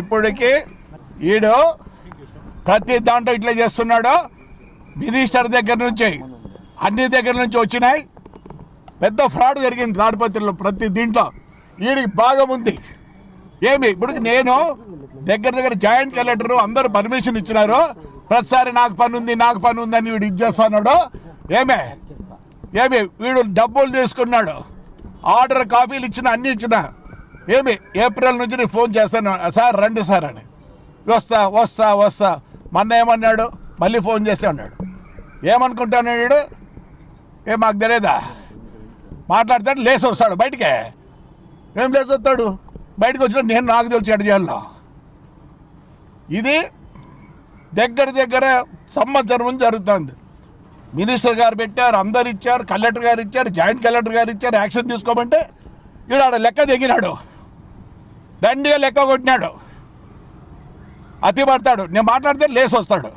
ఇప్పటికి ఈడు ప్రతి దాంట్లో ఇట్లా చేస్తున్నాడు. మినిస్టర్ దగ్గర నుంచి అన్ని దగ్గర నుంచి వచ్చినాయి. పెద్ద ఫ్రాడ్ జరిగింది తాడిపత్రిలో ప్రతి దీంట్లో. వీడికి భాగం ఉంది. ఏమి ఇప్పుడు నేను దగ్గర జాయింట్ కలెక్టర్ అందరూ పర్మిషన్ ఇచ్చినారు. ప్రతిసారి నాకు పని ఉంది అని వీడు ఇచ్చేస్తున్నాడు. ఏమి వీడు డబ్బులు తీసుకున్నాడు. ఆర్డర్ కాపీలు ఇచ్చిన అన్ని ఇచ్చిన. ఏప్రిల్ నుంచి నేను ఫోన్ చేస్తాను, సార్ రండి సార్ అని. వస్తా మొన్న ఏమన్నాడు, మళ్ళీ ఫోన్ చేస్తే అన్నాడు. ఏమనుకుంటాను వీడు, మాకు తెలియదా? మాట్లాడతాడు, లేచి వస్తాడు బయటికే. లేచి వస్తాడు బయటకు వచ్చిన నాకు తెలిసి ఎడ చేయాలో. ఇది దగ్గర సంవత్సరం నుంచి జరుగుతుంది. మినిస్టర్ గారు పెట్టారు, అందరు ఇచ్చారు, కలెక్టర్ గారు ఇచ్చారు, జాయింట్ కలెక్టర్ గారు ఇచ్చారు. యాక్షన్ తీసుకోమంటే వీడు ఆడ లెక్క దిగినాడు, దండిగా లెక్క కొట్టినాడు. అతి పడతాడు. నేను మాట్లాడితే లేచి వస్తాడు.